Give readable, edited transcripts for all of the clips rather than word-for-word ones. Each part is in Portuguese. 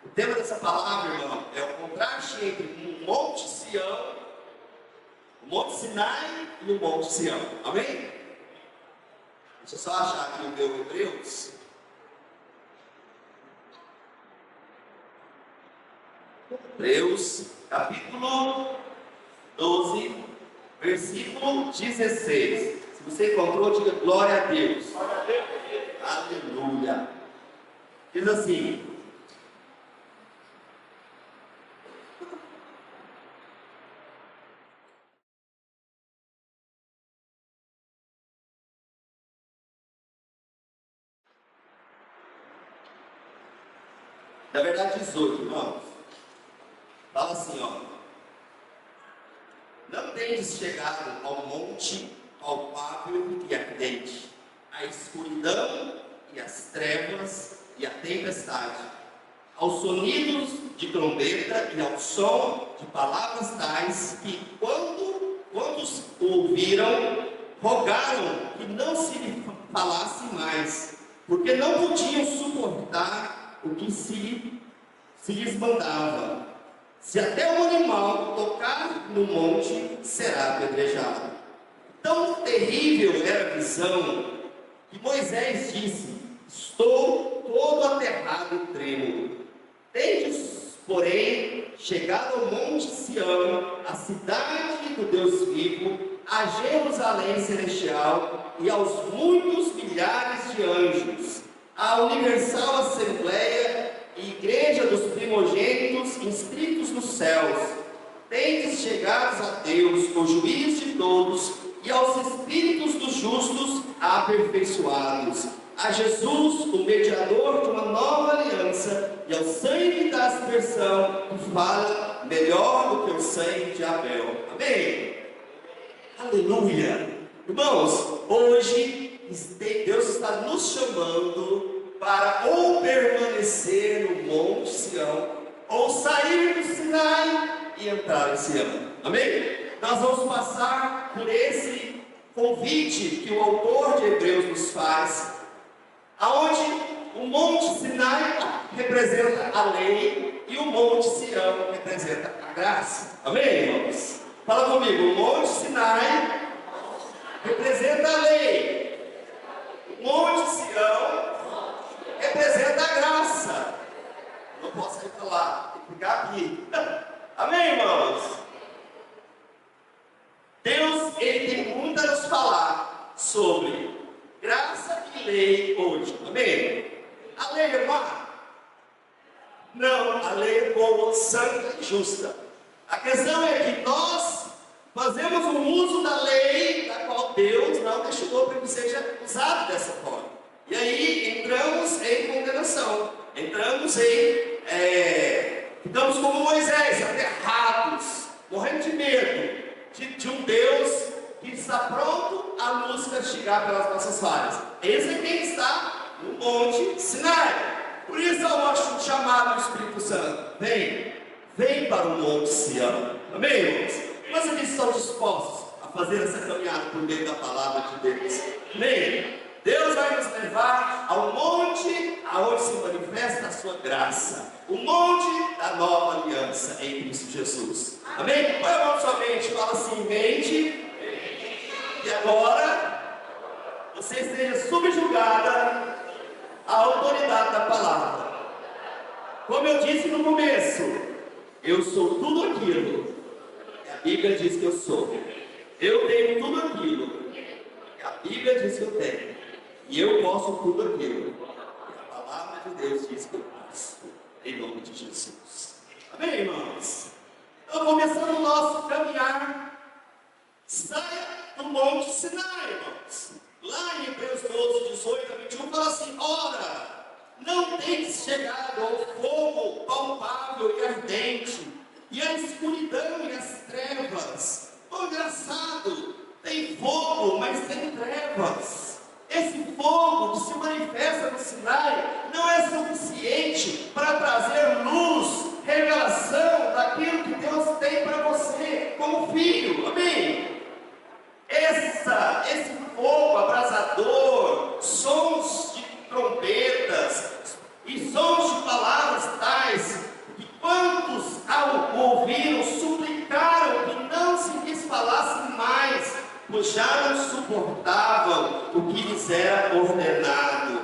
O tema dessa palavra, irmão, é o contraste entre o Monte Sião, o Monte Sinai e o Monte Sião. Amém? Deixa eu só achar aqui o meu Hebreus. Hebreus, capítulo 12, versículo 16. Se você encontrou, diga glória a Deus. Aleluia. Diz assim: na verdade 18, irmãos. Fala assim, ó: não tendes chegado ao monte palpável e ardente, à escuridão e às trevas e à tempestade, aos sonidos de trombeta e ao som de palavras tais que, quantos ouviram, rogaram que não se lhe falasse mais, porque não podiam suportar o que se lhes mandava. Se até um animal tocar no monte, será apedrejado. Tão terrível era a visão que Moisés disse: estou todo aterrado e trêmulo. Tendes, porém, chegado ao monte Sião, a cidade do Deus vivo, a Jerusalém celestial e aos muitos milhares de anjos, à universal assembleia e igreja dos primogênitos inscritos nos céus. Tendes chegados a Deus, o juiz de todos, e aos espíritos dos justos aperfeiçoados, a Jesus, o mediador de uma nova aliança, e ao sangue da aspersão, que fala melhor do que o sangue de Abel. Amém? Aleluia! Irmãos, hoje Deus está nos chamando para ou permanecer no Monte Sião, ou sair do Sinai e entrar em Sião. Amém? Nós vamos passar por esse convite que o autor de Hebreus nos faz, aonde o Monte Sinai representa a lei e o Monte Sião representa a graça. Amém, irmãos? Fala comigo: o Monte Sinai representa a lei, o Monte Sião representa a graça. Não posso ir para lá, tem que ficar aqui. Amém, irmãos? Deus, Ele tem muito a nos falar sobre graça e lei hoje. Amém? A lei é má? Não, a lei é boa, santa e justa. A questão é que nós fazemos um uso da lei, da qual Deus não destinou para que seja usado dessa forma. E aí entramos em condenação, ficamos como Moisés, aterrados, morrendo de medo de um Deus que está pronto a nos castigar pelas nossas falhas. Esse é quem está no Monte Sinai. Por isso eu acho chamado do Espírito Santo: vem para o Monte Sião. Amém, irmãos? Mas eles estão dispostos a fazer essa caminhada por meio da palavra de Deus. Amém? Deus vai nos levar ao monte aonde se manifesta a sua graça, o monte da nova aliança em Cristo Jesus. Amém? Põe a mão na sua mente, fala assim: mente, e agora você esteja subjugada à autoridade da palavra. Como eu disse no começo, eu sou tudo aquilo que a Bíblia diz que eu sou. Eu tenho tudo aquilo que a Bíblia diz que eu tenho. E eu posso tudo aquilo que a palavra de Deus diz que eu posso, em nome de Jesus. Amém, irmãos? Então, começando o nosso caminhar, saia do Monte Sinai, irmãos. Lá em Hebreus 12, 18 a 21, fala assim: ora, não tendes chegado ao fogo palpável e ardente, e à escuridão e às trevas. Oh, engraçado, tem fogo, mas tem trevas. Esse fogo que se manifesta no Sinai não é suficiente para trazer luz, revelação daquilo que Deus tem para você como filho. Amém? Esse fogo abrasador, sons de trombetas e sons de palavras tais pois já não suportavam o que lhes era ordenado.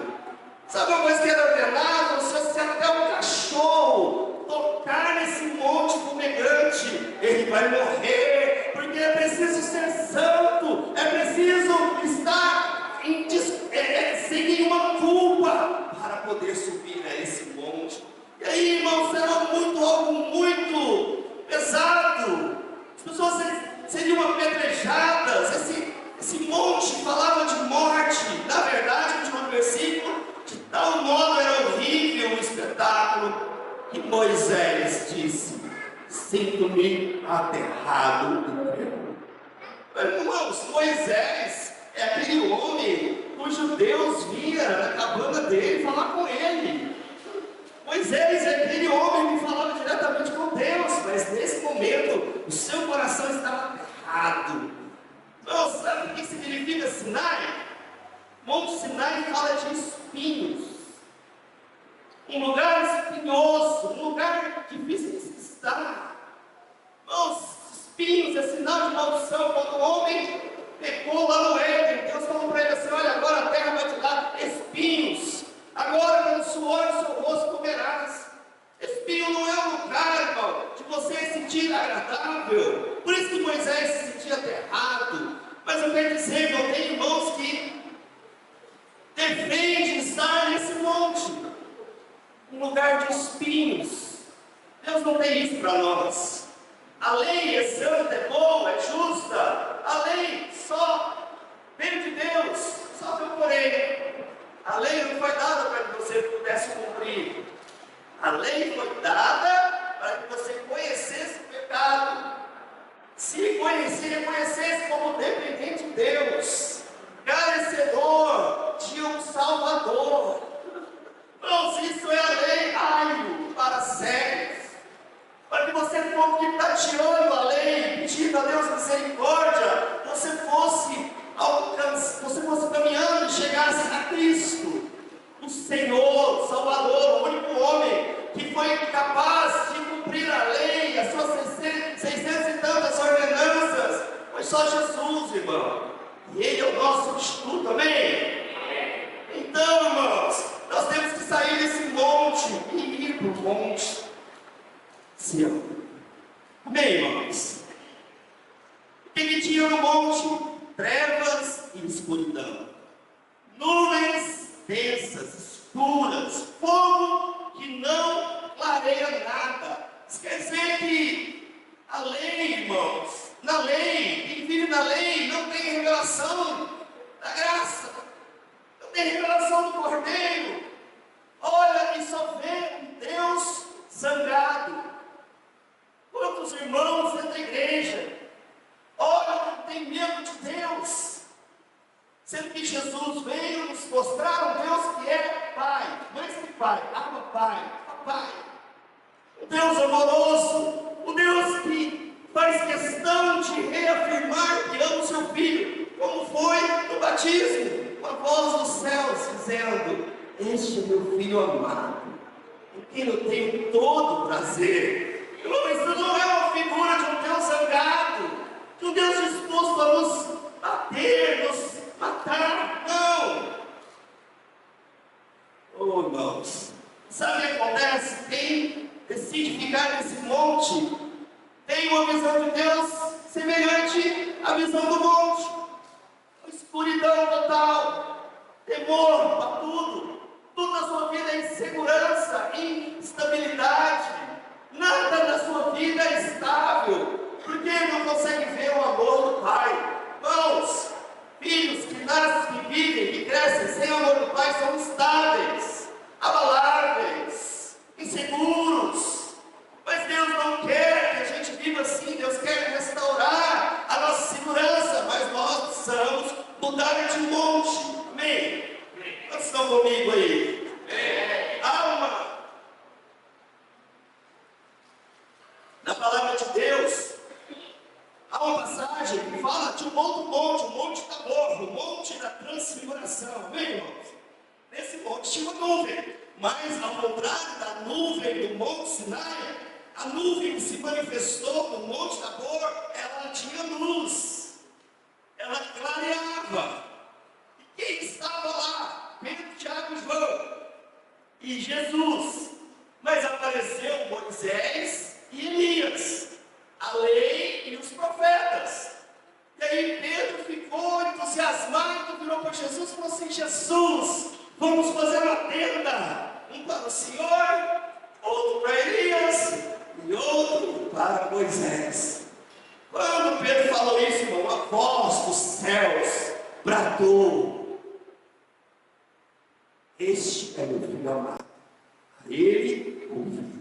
Sabe uma coisa que era ordenado? Se até um cachorro tocar nesse monte fumegante, ele vai morrer, porque é preciso ser santo, é preciso estar sem nenhuma culpa para poder subir a esse monte. E aí, irmãos, era algo muito pesado. As pessoas seriam apedrejadas. Esse monte falava de morte. Na verdade, no último versículo, de tal modo era horrível o espetáculo, que Moisés disse: sinto-me aterrado de terror. Irmãos, Moisés é aquele homem cujo Deus vinha na cabana dele falar com ele. Moisés é aquele homem que falava diretamente com Deus, mas nesse momento o seu coração estava aterrado. Não, sabe o que significa Sinai? Monte Sinai fala de espinhos. Um lugar espinhoso, um lugar difícil de se estar. Os espinhos é sinal de maldição. Quando o homem pecou lá no Éden, Deus falou para ele assim: olha, agora a terra vai te dar espinhos. Agora, pelo suor do seu rosto comerás. Espinho não é um lugar, irmão, de você se sentir agradável. Por isso que Moisés se sentia aterrado. Mas eu quero dizer que eu tenho irmãos que defendem estar nesse monte, um lugar de espinhos. Deus não tem isso para nós. A lei é santa, é boa, é justa. A lei só veio de Deus, só que eu porém. A lei não foi dada para que você pudesse cumprir. A lei foi dada para que você conhecesse o pecado. Se reconhecesse como dependente de Deus, carecedor de um Salvador. Irmãos, isso é a lei raio para cegos. Para que você fosse tateando a lei, pedindo a Deus misericórdia, você fosse caminhando e chegasse a Cristo, o Senhor, o Salvador, o único homem que foi capaz de cumprir a lei, as suas 600 e tantas ordenanças. Foi só Jesus, irmão. E Ele é o nosso substituto, amém? Então, irmãos, nós temos que sair desse monte e ir para o monte Sião. Amém, irmãos? O que tinha no monte? Trevas e escuridão. Nuvens densas, escuras, fogo que não clareia nada. Isso quer dizer que a lei, irmãos, na lei, quem vive na lei não tem revelação da graça, não tem revelação do Cordeiro. Olha e só vê um Deus zangado. Quantos irmãos dentro da igreja, olha, não tem medo de Deus, sendo que Jesus veio nos mostrar um Deus que é Pai, mais que Pai, ama Pai, Papai, um Deus amoroso, um Deus que faz questão de reafirmar que ama o seu Filho, como foi no batismo, com a voz dos céus dizendo: este é meu Filho amado, em quem eu tenho todo prazer. Isso não é uma figura de um Deus zangado, de um Deus disposto a nos bater, nos matar, não. Oh, irmãos, sabe o que acontece? Quem decide ficar nesse monte tem uma visão de Deus semelhante à visão do monte. Escuridão total, temor para tudo, tudo na sua vida é insegurança, instabilidade. Nada na sua vida é estável, porque não consegue ver o amor do Pai. Irmãos, filhos que nascem, que vivem, que crescem sem o amor do Pai são instáveis, abaláveis, inseguros. Mas Deus não quer que a gente viva assim. Deus quer restaurar a nossa segurança, mas nós precisamos mudar de monte. Amém? Quantos estão comigo aí? Alma. Na palavra de Deus, há uma passagem que fala de um outro monte, o Monte Tabor, o Monte da Transfiguração. Amém, irmãos? Nesse monte tinha uma nuvem, mas ao contrário da nuvem do Monte Sinai, a nuvem que se manifestou no Monte Tabor, ela tinha luz. ela clareava. E quem estava lá? Pedro, Tiago e João. E Jesus. Mas apareceu Moisés e Elias, a lei e os profetas. E aí Pedro ficou entusiasmado, virou para Jesus e falou assim: Jesus, vamos fazer uma tenda, um para o Senhor, outro para Elias e outro para Moisés. Quando Pedro falou isso, irmão, a voz dos céus bradou: este é meu filho amado, a ele ouviu.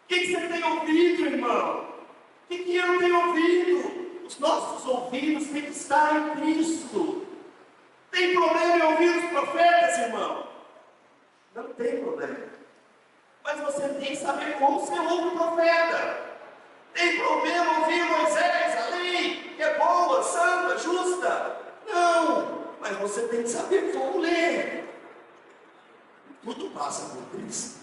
O que você tem ouvido, irmão? O que eu tenho ouvido? Os nossos ouvidos têm que estar em Cristo. Tem problema em ouvir os profetas, irmão? Não tem problema. Mas você tem que saber como você ouve o profeta. Tem problema ouvir Moisés, a lei, que é boa, santa, justa? Não. Mas você tem que saber como ler. Tudo passa por Cristo.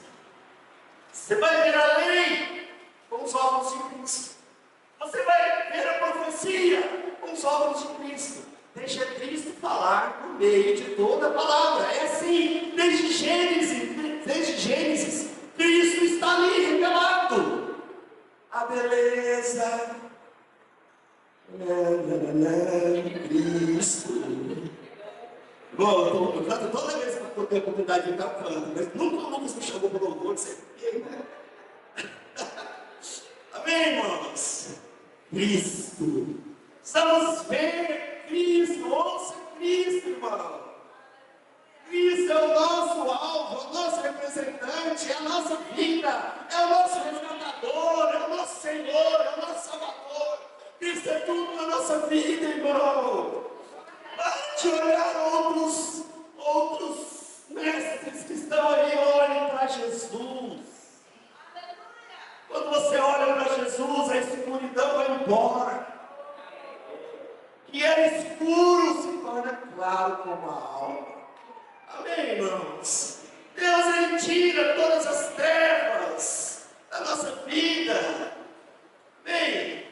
Você vai ver a lei com os óculos de Cristo. Você vai ver a profecia com os óculos de Cristo. Deixa Cristo falar por meio de toda a palavra. É assim, desde Gênesis, Cristo está ali revelado. A beleza, Cristo. Bom, eu canto toda vez que eu tenho a oportunidade de cantar, eu canto, mas nunca o Lucas me chamou para o louvor, não sei porquê, né? Amém, irmãos? Cristo. Precisamos ver Cristo, ouça Cristo, irmão. Cristo é o nosso alvo, é o nosso representante, é a nossa vida, é o nosso resgatador, é o nosso Senhor, é o nosso Salvador. Cristo é tudo na nossa vida, irmão. Para de olhar outros mestres que estão aí, olhem para Jesus. Quando você olha para Jesus, a escuridão vai embora. Que era escuro se torna claro como a alma. Amém, irmãos? Deus, Ele tira todas as trevas da nossa vida. Amém?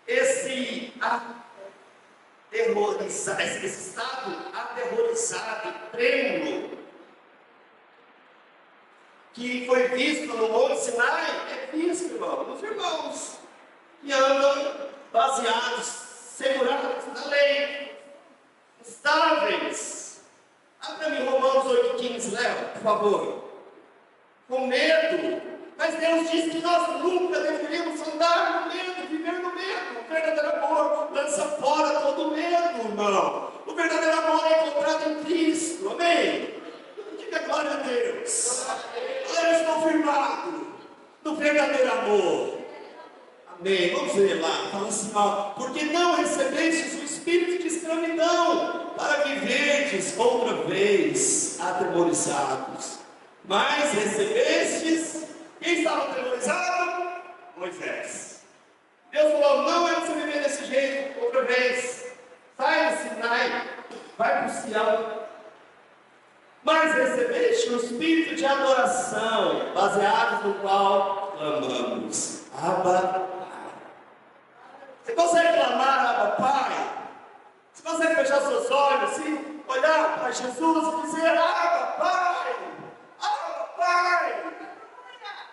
Esse estado aterrorizado, trêmulo, que foi visto no Monte Sinai, é visto, irmão, nos irmãos que andam baseados, segurados na lei, estáveis. Abra mim Romanos 8,15, Léo, por favor. Com medo, mas Deus diz que nós nunca deveríamos andar no medo, viver no medo. O verdadeiro amor lança fora todo medo, irmão. O verdadeiro amor é encontrado em Cristo, amém? Diga glória a Deus. Eu estou firmado no verdadeiro amor. Amém. Vamos ler lá. Fala assim, ó. Porque não recebestes o espírito de escravidão para viverdes outra vez atemorizados. Mas recebestes. Quem estava atemorizado? Moisés. Deus falou: não é para você viver desse jeito outra vez. Sai do Sinai, vai para o Sião. Mas recebeste o espírito de adoração, baseado no qual clamamos: Abba, Pai. Você consegue clamar, Abba, Pai? Você consegue fechar seus olhos assim, olhar para Jesus e dizer: Abba, Pai, Abba, Pai?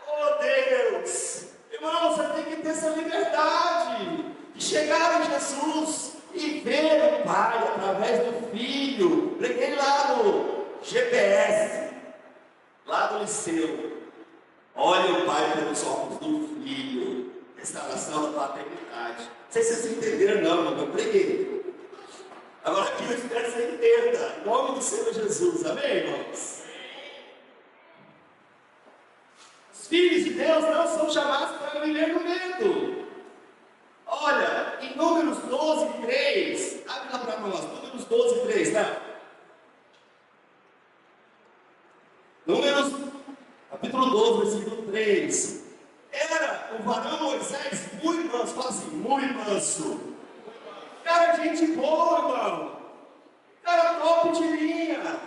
Oh Deus! Irmão, você tem que ter essa liberdade de chegar em Jesus e ver o Pai através do Filho. Preguei lá no GPS, lá do liceu. Olha o Pai pelos óculos do Filho. Restauração da paternidade. Não sei se vocês entenderam, não, mas eu preguei. Agora aqui eu espero que você entenda. Em nome do Senhor Jesus. Amém, irmãos? Os filhos de Deus não são chamados para viver no medo. Olha, em Números 12, 3. Abre lá para nós. Números 12, 3, tá? Números, capítulo 12, versículo 3. Era o varão Moisés muito manso, fala assim, muito manso. Cara, gente boa, irmão. Cara, top de linha.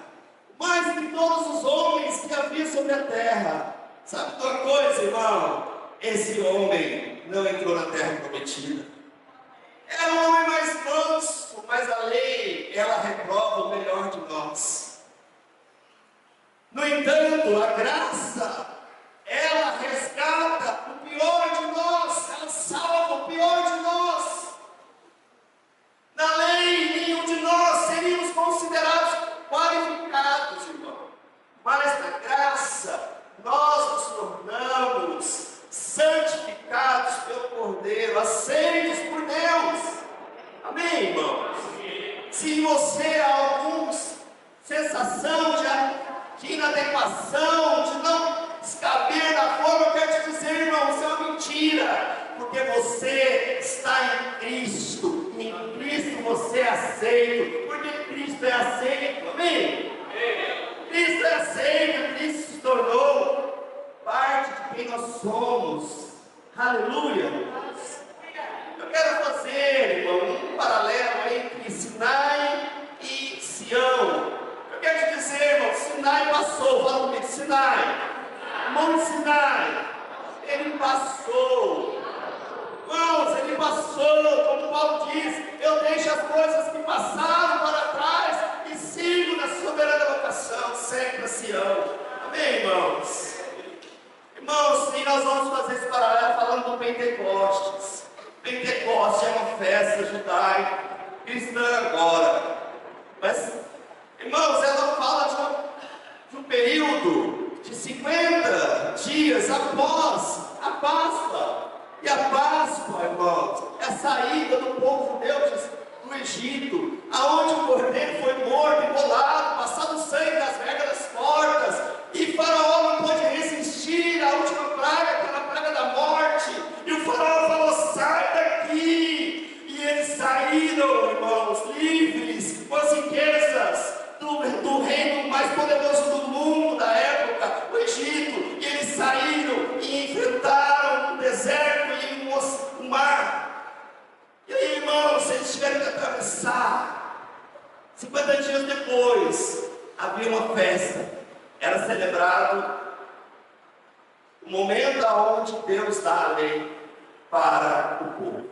Mais que todos os homens que havia sobre a terra. Sabe de uma coisa, irmão? Esse homem não entrou na terra prometida. Era um homem mais manso, mas a lei, ela reprova o melhor de nós. No entanto, a graça, ela resgata o pior de nós, ela salva o pior de nós. Na lei, nenhum de nós seríamos considerados qualificados, irmão. Mas na graça, nós nos tornamos santificados pelo Cordeiro, aceitos por Deus. Amém, irmãos? Se você há alguma sensação de inadequação, de não descaber da forma, eu quero te dizer, irmão, isso é uma mentira. Porque você está em Cristo. Em Cristo você é aceito. Porque Cristo é aceito. Amém? Cristo é aceito. Cristo se tornou parte de quem nós somos. Aleluia. Eu quero fazer, irmão, um paralelo entre Sinai e Sião. Eu quero te dizer, irmão, Sinai passou. Fala comigo, Sinai. Monte Sinai. Ele passou. Irmãos, ele passou, como Paulo diz, eu deixo as coisas que passaram para trás e sigo na soberana vocação, sempre a Sião. Amém, irmãos? Irmãos, e nós vamos fazer esse paralelo falando do Pentecostes. Pentecostes é uma festa judaica, cristã agora. Mas, irmãos, ela fala de um período de 50 dias após a Páscoa. E a Páscoa, irmãos, é a saída do povo judeu do Egito, aonde o cordeiro foi morto, imolado, passado o sangue nas regras das portas, e Faraó não pôde resistir à última praga, aquela praga da morte, e o Faraó falou, sai daqui, e eles saíram, irmãos, livres, com as riquezas do reino mais poderoso do mundo, da época, o Egito, e eles saíram e enfrentaram o deserto e o mar. E aí, irmãos, eles tiveram que atravessar. 50 dias depois, havia uma festa. Era celebrado o momento onde Deus dá a lei para o povo.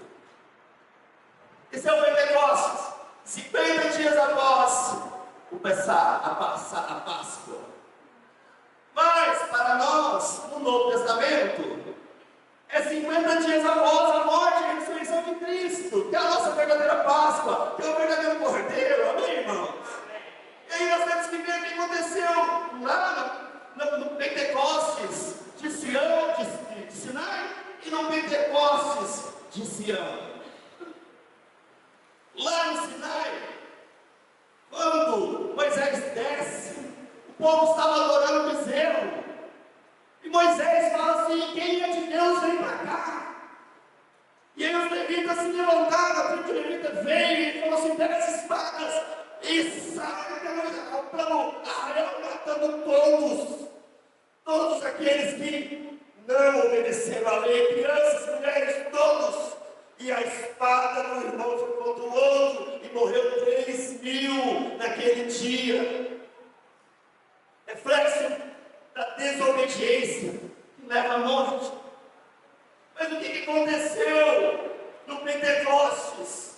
Esse é o Pentecostes. 50 dias após a Páscoa. Mas, para nós, no Novo Testamento, é 50 dias após a morte e a ressurreição de Cristo, que é a nossa verdadeira Páscoa, que é o verdadeiro Cordeiro, amém, irmãos? E aí nós temos que ver o que aconteceu lá no Pentecostes de Sião, de Sinai, e no Pentecostes de Sião. Lá no Sinai, quando Moisés desce, o povo estava adorando o bezerro. E Moisés fala assim, quem é de Deus vem para cá. E aí os levitas se levantaram, a tribo de levita veio e falou assim, pega as espadas e sai pelo arraial matando todos aqueles que não obedeceram a lei, crianças, mulheres, todos. E a espada do irmão foi contra o outro, e morreu 3.000 naquele dia. Reflexo da desobediência que leva à morte. Mas o que aconteceu no Pentecostes,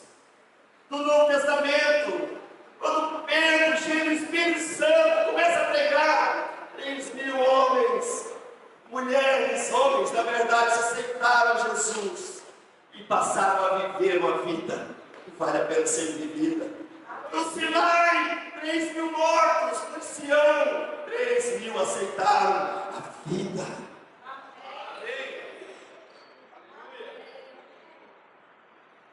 no Novo Testamento, quando Pedro, cheio do Espírito Santo, começa a pregar, 3.000 homens, mulheres, homens, na verdade, se aceitaram Jesus e passaram a viver uma vida que vale a pena ser vivida. No Sinai, 3.000 mortos, no Sião, 3.000 aceitaram a vida.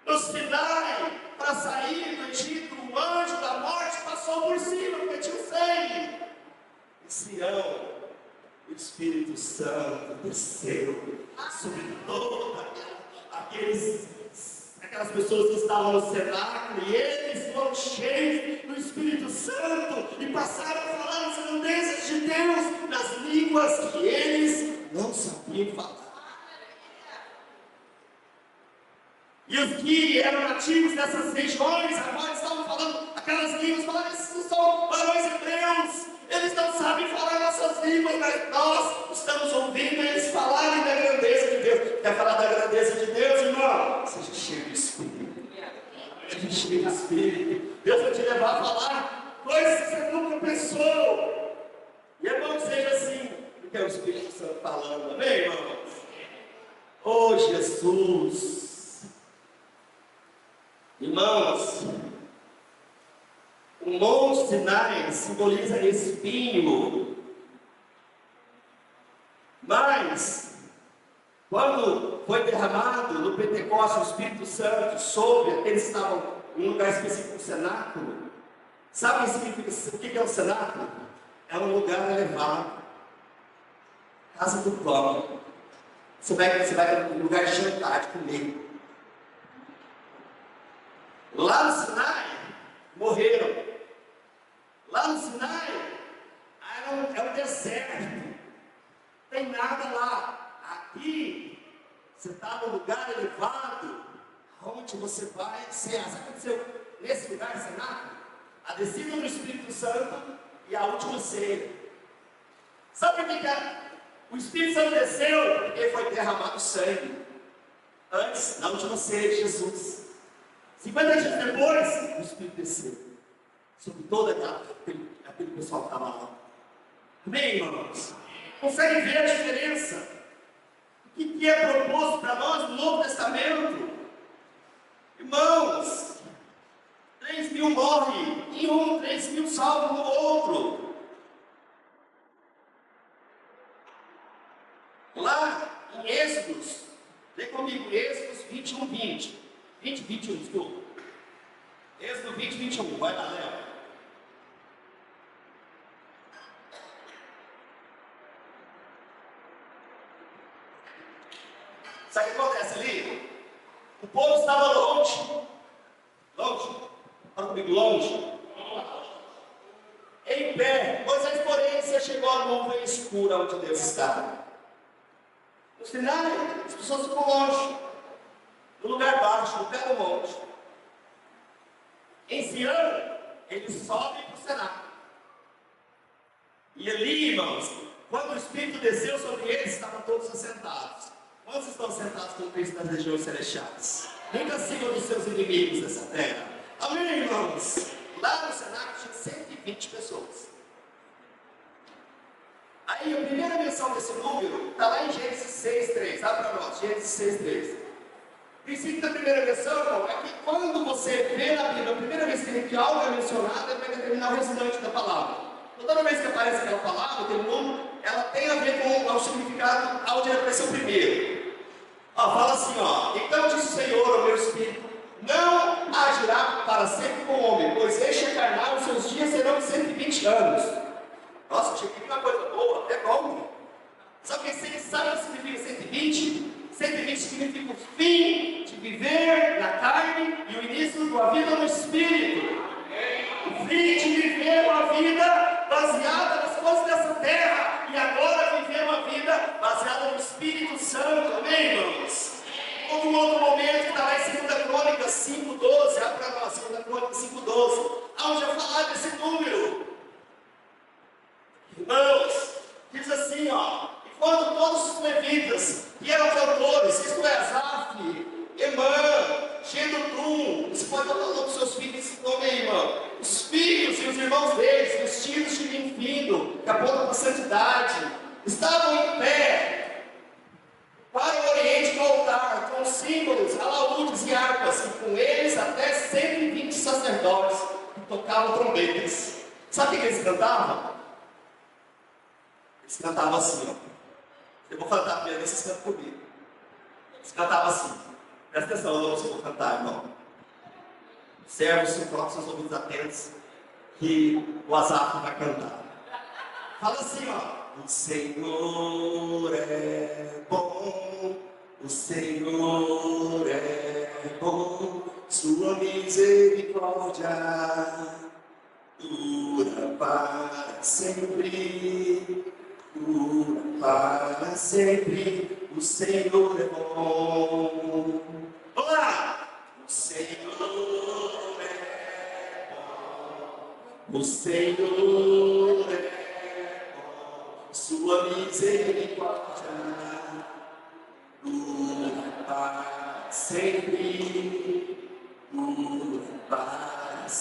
No Sinai, para sair do Egito, o anjo da morte passou por cima, porque tinha sangue. Em Sião, o Espírito Santo desceu sobre aquelas pessoas que estavam no cenáculo, e eles foram cheios do Espírito Santo e passaram a falar as grandezas de Deus nas línguas que eles não sabiam falar. E os que eram nativos dessas regiões agora estavam falando aquelas línguas, falando, esses não são varões hebreus, eles não sabem falar nossas línguas, mas nós estamos ouvindo eles falarem da grandeza de Deus. Quer falar da grandeza de Deus, irmão? Seja cheio de Espírito. cheio do Espírito. Deus vai te levar a falar coisas que você nunca pensou. E é bom que seja assim, porque é o Espírito Santo falando, amém, irmãos? Oh, Jesus! Irmãos, o Monte Sinai simboliza espinho. Mas, quando foi derramado no Pentecostes o Espírito Santo sobre aqueles que estavam em um lugar específico, o cenáculo, sabe o que é o cenáculo? É um lugar elevado, casa do pão. Você vai para um lugar de jantar, de comer. Lá no Sinai, morreram. Lá no Sinai, é um deserto. Tem nada lá. Aqui, você está num lugar elevado, onde você vai ser. Sabe o que aconteceu nesse lugar, cenáculo? A descida do Espírito Santo e a última ceia. Sabe por que o Espírito Santo desceu? Porque foi derramado sangue. Antes, na última ceia de Jesus. 50 dias depois, o Espírito desceu sobre todo aquele pessoal que estava lá. Amém, irmãos? Consegue ver a diferença? O que é proposto para nós no Novo Testamento? Irmãos, 3.000 morrem em um, 3.000 salvam no outro. Lá em Êxodos, lê comigo, Êxodos 21, 20. 21, desculpa. Êxodo 20, 21. Vai lá, Léo. Sabe o que acontece ali? O povo estava longe. Fala comigo, longe. Em pé. Moisés, porém, você chegou à nuvem escura onde Deus estava. No Sinai, as pessoas ficam longe. No lugar baixo, no pé do monte. Em Sião, eles sobem para o cenáculo. E ali, irmãos, quando o Espírito desceu sobre eles, estavam todos assentados. Quantos estão sentados com Cristo nas regiões celestiais? Nunca acima dos seus inimigos dessa terra. Amém, irmãos? Lá no cenáculo tinha 120 pessoas. Aí a primeira menção desse número está lá em Gênesis 6:3. Abre para nós, Gênesis 6:3. O princípio da primeira menção, irmão, é que quando você vê na Bíblia, a primeira vez que algo é mencionado, é para determinar o restante da palavra. Toda vez que aparece aquela palavra, aquele número, ela tem a ver com o significado onde ele apareceu primeiro. Fala assim, então disse o Senhor, o meu Espírito, não agirá para sempre com o homem, pois este é carnal, os seus dias serão de 120 anos. Nossa, achei que uma coisa boa, até bom. Sabe o que significa 120? 120 significa o fim de viver na carne e o início de uma vida no Espírito. O fim de viver uma vida baseada nas coisas dessa terra e agora viver uma vida baseada no Espírito Santo. Amém, irmãos? Houve um outro momento que está lá em 2 Crônicas 5:12. Abre para nós, 2 Crônicas 5:12. Onde eu falar desse número. Irmãos, diz assim, enquanto todos os levitas, que eram cantores, isto é, Asaf, Emã, Gedutum, você pode botar o nome dos seus filhos esse nome aí, irmão. Os filhos e os irmãos deles, vestidos de linho fino, que apontam para a santidade, estavam em pé para o oriente do altar, com símbolos, alaúdes e harpas, e com eles até 120 sacerdotes que tocavam trombetas. Sabe o que eles cantavam? Eles cantavam assim, Eu vou cantar primeiro, vocês cantam comigo. Eles cantavam assim. Presta atenção, eu não sei vou cantar, irmão. Servos, coloque seus ouvidos atentos, que o Asaf vai cantar. Fala assim, O Senhor é bom, o Senhor é bom, sua misericórdia dura para sempre. Dura para sempre, o Senhor é bom. Vamos lá! O Senhor é bom, o Senhor é bom, sua misericórdia dura para sempre, dura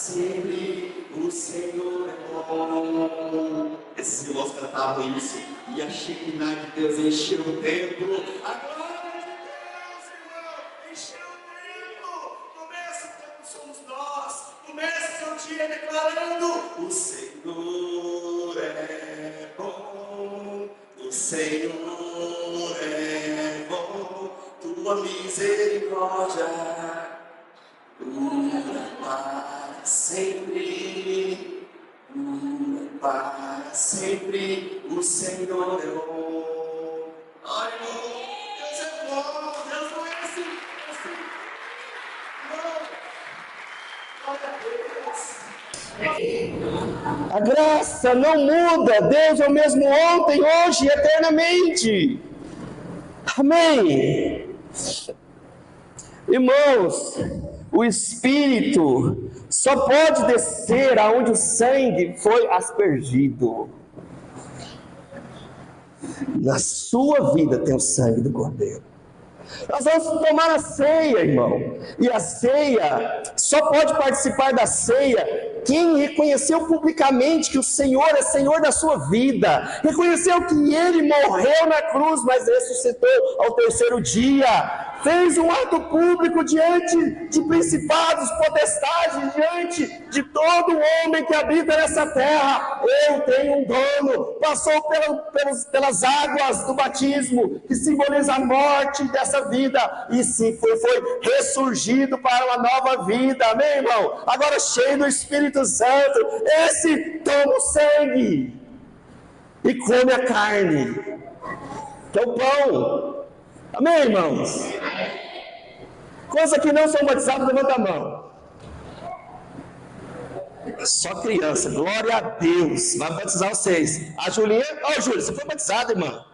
sempre, o Senhor é bom. Esses irmãos cantavam isso, e a Shekinah de Deus encheu o templo. A glória de Deus, irmão, encheu o templo. Começa como somos nós, começa o seu dia declarando: o Senhor é bom, o Senhor é bom, tua misericórdia dura para sempre, dura para sempre, o Senhor é bom. Ai, irmão, Deus é bom, Deus não é assim. Não, glória a Deus. A graça não muda, Deus é o mesmo ontem, hoje e eternamente. Amém. Irmãos, o Espírito só pode descer aonde o sangue foi aspergido. Na sua vida tem o sangue do Cordeiro. Nós vamos tomar a ceia, irmão. E a ceia, só pode participar da ceia quem reconheceu publicamente que o Senhor é Senhor da sua vida. Reconheceu que Ele morreu na cruz, mas ressuscitou ao terceiro dia. Fez um ato público diante de principados, potestades, diante de todo homem que habita nessa terra. Eu tenho um dono. Passou pelas águas do batismo, que simboliza a morte dessa vida, e se foi ressurgido para uma nova vida. Amém, irmão? Agora cheio do Espírito Santo, esse toma o sangue e come a carne, que é o pão. Amém, irmãos? Coisa que não são batizados, levanta a mão. Só criança, glória a Deus. Vai batizar vocês. A Julinha, Júlia, você foi batizada, irmã?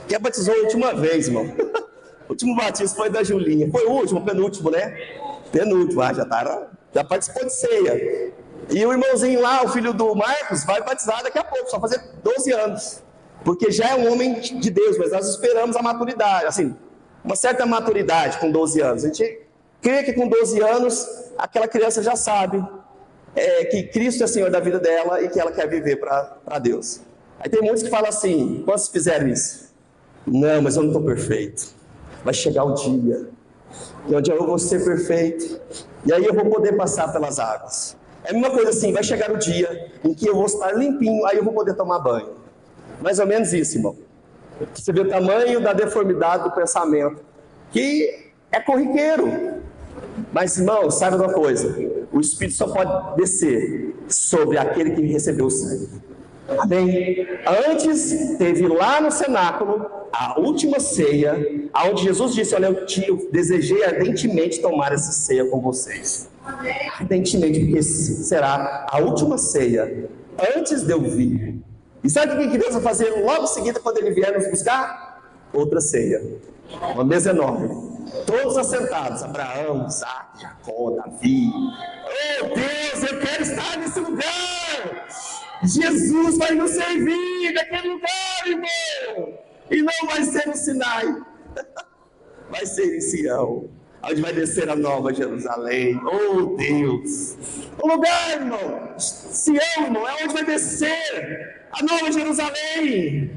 Quem batizou a última vez, irmão? O último batismo foi da Julinha. Foi o último, penúltimo, né? Penúltimo, já participou de ceia. E o irmãozinho lá, o filho do Marcos, vai batizar daqui a pouco, só fazer 12 anos. Porque já é um homem de Deus, mas nós esperamos a maturidade, assim, uma certa maturidade com 12 anos. A gente crê que com 12 anos, aquela criança já sabe que Cristo é Senhor da vida dela e que ela quer viver para Deus. Aí tem muitos que falam assim: quantos fizeram isso? Não, mas eu não estou perfeito. Vai chegar o dia, e onde eu vou ser perfeito, e aí eu vou poder passar pelas águas. É a mesma coisa assim, vai chegar o dia em que eu vou estar limpinho, aí eu vou poder tomar banho. Mais ou menos isso, irmão. Você vê o tamanho da deformidade do pensamento, que é corriqueiro. Mas, irmão, saiba uma coisa: o Espírito só pode descer sobre aquele que recebeu o sangue. Amém? Antes, teve lá no cenáculo a última ceia, onde Jesus disse: olha, eu desejei ardentemente tomar essa ceia com vocês. Ardentemente, porque será a última ceia antes de eu vir. E sabe o que Deus vai fazer logo em seguida, quando Ele vier nos buscar? Outra ceia. Uma mesa enorme. Todos assentados: Abraão, Isaac, Jacó, Davi. Oh Deus, eu quero estar nesse lugar. Jesus vai nos servir naquele lugar, irmão. E não vai ser no Sinai. Vai ser em Sião, onde vai descer a nova Jerusalém. Oh Deus. O lugar, irmão, Sião, irmão, é onde vai descer a nova Jerusalém,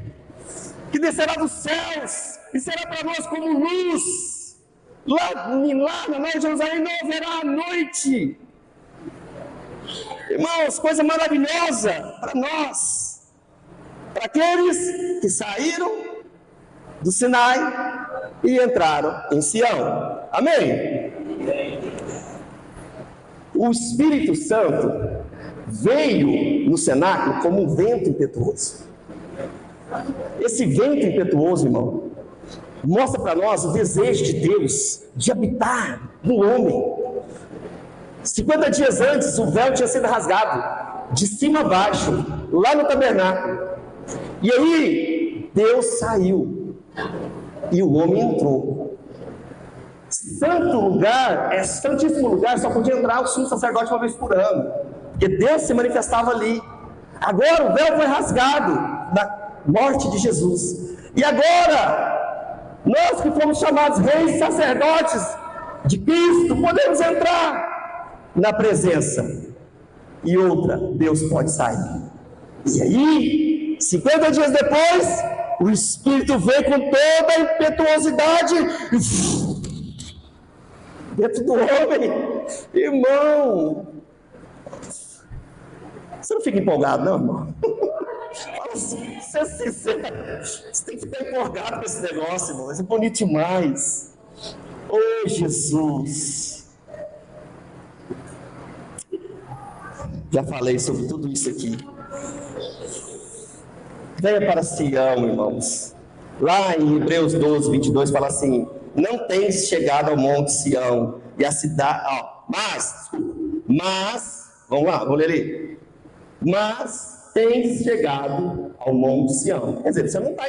que descerá dos céus e será para nós como luz. Lá na nova Jerusalém não haverá a noite. Irmãos, coisa maravilhosa para nós, para aqueles que saíram do Sinai e entraram em Sião. Amém? O Espírito Santo veio no cenáculo como um vento impetuoso. Esse vento impetuoso, irmão, mostra para nós o desejo de Deus de habitar no homem. 50 dias antes, o véu tinha sido rasgado, de cima a baixo, lá no tabernáculo. E aí, Deus saiu, e o homem entrou. Santo lugar, santíssimo lugar, só podia entrar o sumo sacerdote uma vez por ano, porque Deus se manifestava ali. Agora o véu foi rasgado na morte de Jesus. E agora, nós que fomos chamados reis e sacerdotes de Cristo, podemos entrar. na presença, e outra, Deus pode sair. E aí, 50 dias depois, o Espírito veio com toda a impetuosidade dentro do homem. Irmão, você não fica empolgado, não, irmão? Fala assim, ser sincero, você tem que ficar empolgado com esse negócio, irmão. Isso é bonito demais. Oh, Jesus. Já falei sobre tudo isso aqui. Venha para Sião, irmãos. Lá em Hebreus 12, 22, fala assim: não tens chegado ao monte Sião, e a cidade... Mas, vamos lá, vou ler ali. Mas tens chegado ao monte Sião. Quer dizer, você não está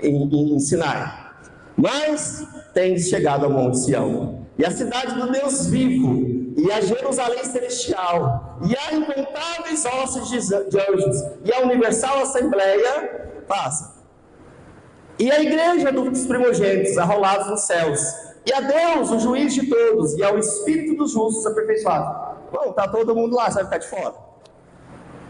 em Sinai. Mas tens chegado ao monte Sião, e a cidade do Deus vivo, e a Jerusalém celestial, e a incontáveis hostes de anjos, e a universal assembleia, passa. E a igreja dos primogênitos arrolados nos céus, e a Deus, o juiz de todos, e ao Espírito dos justos aperfeiçoados. Bom, está todo mundo lá, você vai ficar de fora?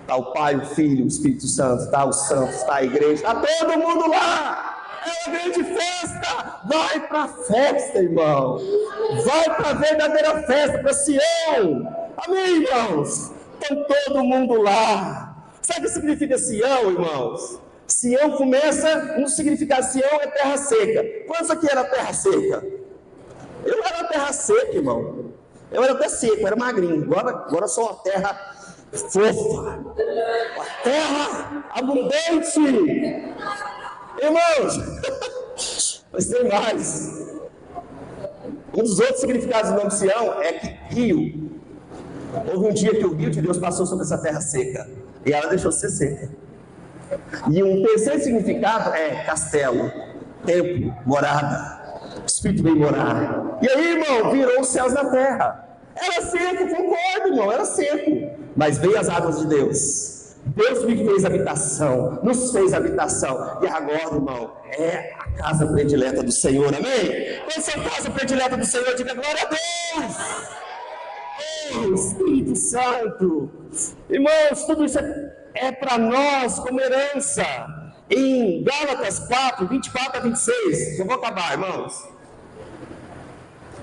Está o Pai, o Filho, o Espírito Santo, está os santos, está a igreja, está todo mundo lá! É uma grande festa! Vai para a festa, irmão! Vai para a verdadeira festa, para Sião! Amém, irmãos? Então todo mundo lá. Sabe o que significa Sião, irmãos? Sião começa, no significado Sião é terra seca. Quantos aqui era terra seca? Eu era terra seca, irmão. Eu era até seco, era magrinho. Agora sou uma terra fofa. Uma terra abundante. Irmãos, mas tem mais. Um dos outros significados do nome Sião é que rio. Houve um dia que o rio de Deus passou sobre essa terra seca, e ela deixou de ser seca. E um terceiro significado é castelo, templo, morada. O Espírito veio morar. E aí, irmão, virou os céus na terra. Era seco, concordo, irmão, era seco. Mas veio as águas de Deus. Deus me fez habitação, nos fez habitação. E agora, irmão, é a casa predileta do Senhor, amém? Quando é a casa predileta do Senhor, diga glória a Deus! Oh, Espírito Santo! Irmãos, tudo isso é para nós como herança. Em Gálatas 4, 24 a 26, eu vou acabar, irmãos.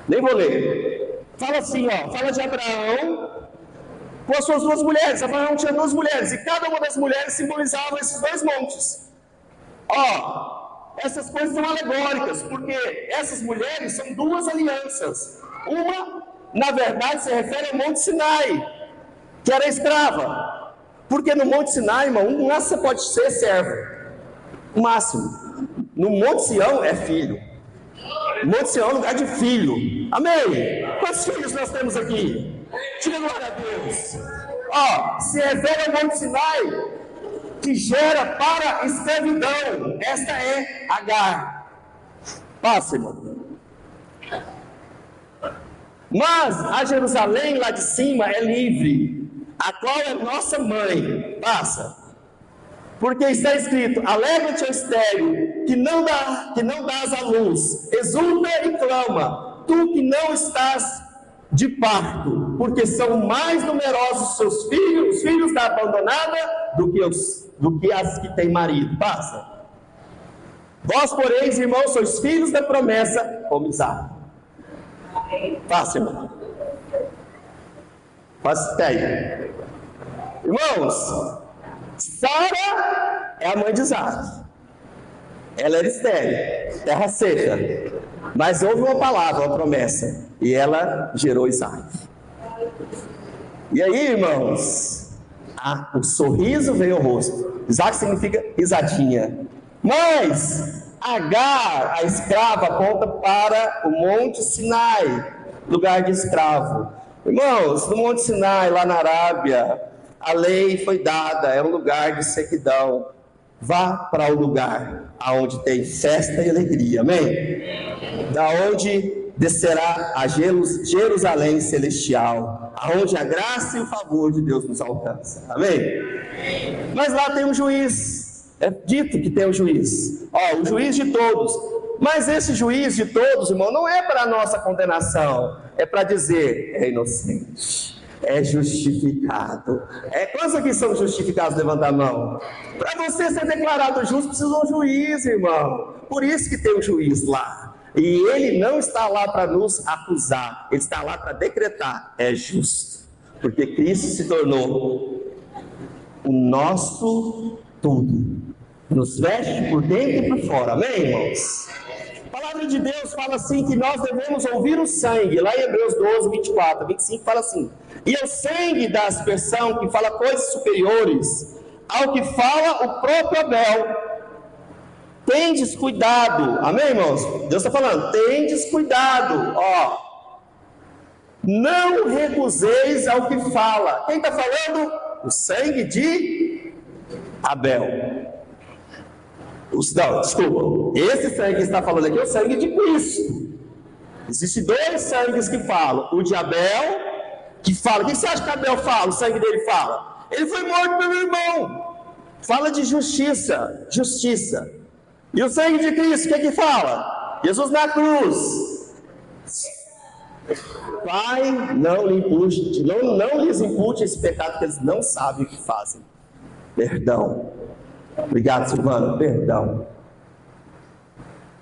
Nem vou ler. Fala assim, ó, fala de Abraão com as suas duas mulheres. Abraão tinha duas mulheres, e cada uma das mulheres simbolizava esses dois montes. Ó, essas coisas são alegóricas, porque essas mulheres são duas alianças. Uma, na verdade, se refere ao Monte Sinai, que era escrava. Porque no Monte Sinai, irmão, no máximo você pode ser servo. O máximo. No Monte Sião é filho. O Monte Sião é lugar de filho. Amém? Quantos filhos nós temos aqui? Diga glória a Deus. Ó, se refere ao Monte Sinai, que gera para escravidão. Esta é Agar. Passa, irmão. Mas a Jerusalém lá de cima é livre, a qual é nossa mãe. Passa. Porque está escrito: alegra-te, ó estéril, que não dás à luz, exulta e clama, tu que não estás de parto, porque são mais numerosos os seus filhos, os filhos da abandonada, do que as que têm marido. Passa. Vós, porém, irmãos, sois filhos da promessa, como Isaac. Passa, irmão. Passa, tem. Irmãos, Sara é a mãe de Isaac. Ela era estéril, terra seca. Mas houve uma palavra, uma promessa, e ela gerou Isaac. E aí, irmãos, o sorriso veio ao rosto. Isaac significa risadinha. Mas Agar, a escrava, aponta para o Monte Sinai, lugar de escravo. Irmãos, no Monte Sinai, lá na Arábia, a lei foi dada, é um lugar de sequidão. Vá para o lugar onde tem festa e alegria, amém? Da onde descerá a Jerusalém celestial, aonde a graça e o favor de Deus nos alcança, amém? Mas lá tem um juiz, é dito que tem um juiz, ó, o juiz de todos. Mas esse juiz de todos, irmão, não é para a nossa condenação, é para dizer: é inocente. é justificado. Quantos aqui são justificados? Levanta a mão. Para você ser declarado justo, precisa de um juiz, irmão. Por isso que tem um juiz lá. E ele não está lá para nos acusar, ele está lá para decretar: é justo. Porque Cristo se tornou o nosso tudo. Nos veste por dentro e por fora. Amém, irmãos? A palavra de Deus fala assim que nós devemos ouvir o sangue. Lá em Hebreus 12, 24, 25 fala assim: e o sangue da aspersão, que fala coisas superiores ao que fala o próprio Abel. Tendes cuidado. Amém, irmãos? Deus está falando: tendes cuidado. Não recuseis ao que fala. Quem está falando? O sangue de Abel. Não, desculpa. Esse sangue que está falando aqui é o sangue de Cristo. Existem dois sangues que falam. O de Abel, que fala. O que você acha que Abel fala? O sangue dele fala: ele foi morto pelo irmão. Fala de justiça. Justiça. E o sangue de Cristo, o que fala? Jesus na cruz. Pai, não lhes impute esse pecado, que eles não sabem o que fazem. Perdão. Obrigado, Silvana. Perdão.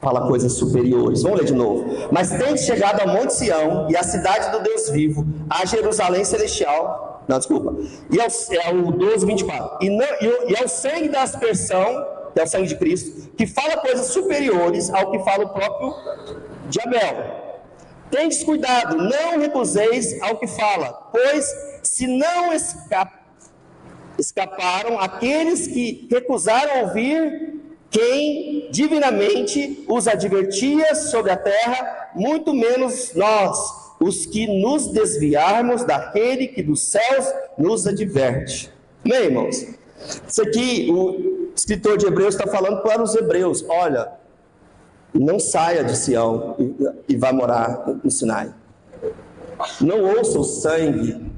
Fala coisas superiores. Vamos ler de novo. Mas tem chegado ao Monte Sião e à cidade do Deus vivo, a Jerusalém celestial. Não, desculpa. E é o 12, 24. E ao sangue da aspersão, que é o sangue de Cristo, que fala coisas superiores ao que fala o próprio de Abel. Tendes cuidado, não recuseis ao que fala, pois se não escaparam aqueles que recusaram ouvir quem divinamente os advertia sobre a terra, muito menos nós, os que nos desviarmos daquele que dos céus nos adverte. Amém, irmãos? Isso aqui, o escritor de Hebreus está falando para os hebreus: olha, não saia de Sião e vá morar no Sinai. Não ouça o sangue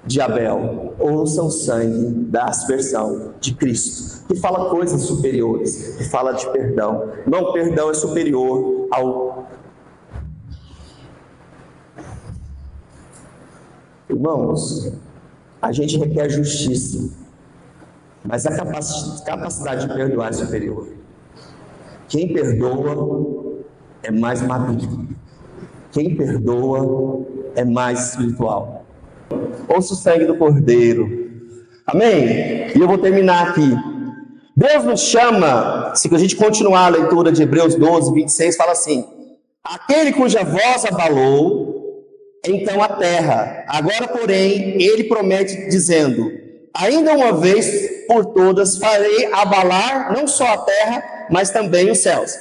de Abel, ouça o sangue da aspersão de Cristo, que fala coisas superiores, que fala de perdão. Não, perdão é superior ao... Irmãos, a gente requer justiça, mas a capacidade de perdoar é superior. Quem perdoa é mais maduro. Quem perdoa é mais espiritual. Ouça o sangue do Cordeiro. Amém? E eu vou terminar aqui. Deus nos chama, se a gente continuar a leitura de Hebreus 12, 26, fala assim: aquele cuja voz abalou, então a terra. Agora, porém, ele promete dizendo: ainda uma vez por todas farei abalar não só a terra, mas também os céus.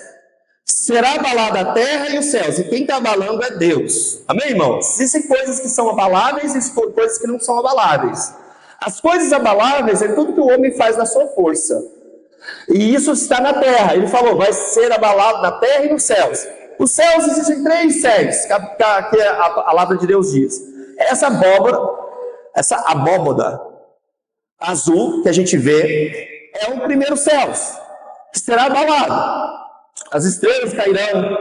Será abalada a terra e os céus, e quem está abalando é Deus. Amém, irmãos? Existem coisas que são abaláveis e coisas que não são abaláveis. As coisas abaláveis é tudo que o homem faz na sua força. E isso está na terra. Ele falou: vai ser abalado na terra e nos céus. Os céus existem 3 céus, que a palavra de Deus diz. Essa abóboda azul que a gente vê é o primeiro céu, que será abalado. As estrelas cairão.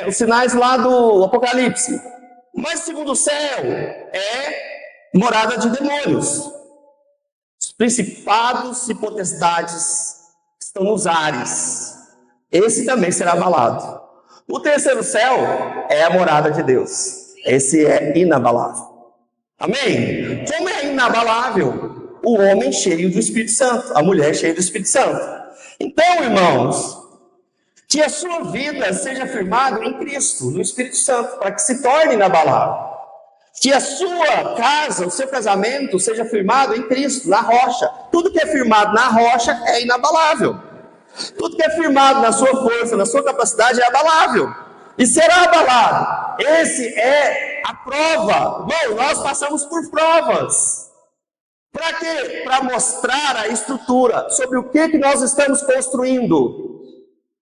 Os sinais lá do Apocalipse. Mas o segundo céu é morada de demônios. Os principados e potestades estão nos ares. Esse também será abalado. O terceiro céu é a morada de Deus. Esse é inabalável. Amém? Como é inabalável? O homem cheio do Espírito Santo, a mulher cheia do Espírito Santo. Então, irmãos, que a sua vida seja firmada em Cristo, no Espírito Santo, para que se torne inabalável. Que a sua casa, o seu casamento, seja firmado em Cristo, na rocha. Tudo que é firmado na rocha é inabalável. Tudo que é firmado na sua força, na sua capacidade, é abalável. E será abalado. Esse é a prova. Bom, nós passamos por provas. Para quê? Para mostrar a estrutura, sobre o que nós estamos construindo.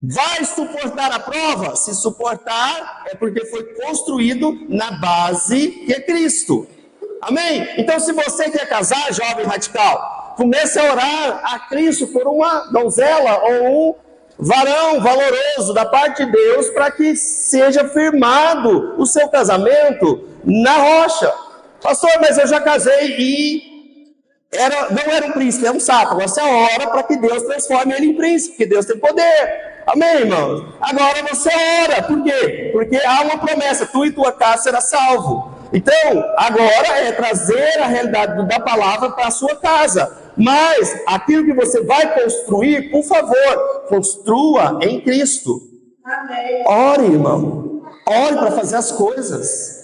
Vai suportar a prova? Se suportar, é porque foi construído na base que é Cristo. Amém? Então, se você quer casar, jovem radical, comece a orar a Cristo por uma donzela ou um varão valoroso da parte de Deus, para que seja firmado o seu casamento na rocha. Pastor, mas eu já casei e não era um príncipe, é um sapo. Agora você ora para que Deus transforme ele em príncipe, porque Deus tem poder. Amém, irmãos? Agora você ora. Por quê? Porque há uma promessa: tu e tua casa será salvo. Então, agora é trazer a realidade da palavra para a sua casa. Mas aquilo que você vai construir, por favor, construa em Cristo. Amém. Ore, irmão. Ore para fazer as coisas.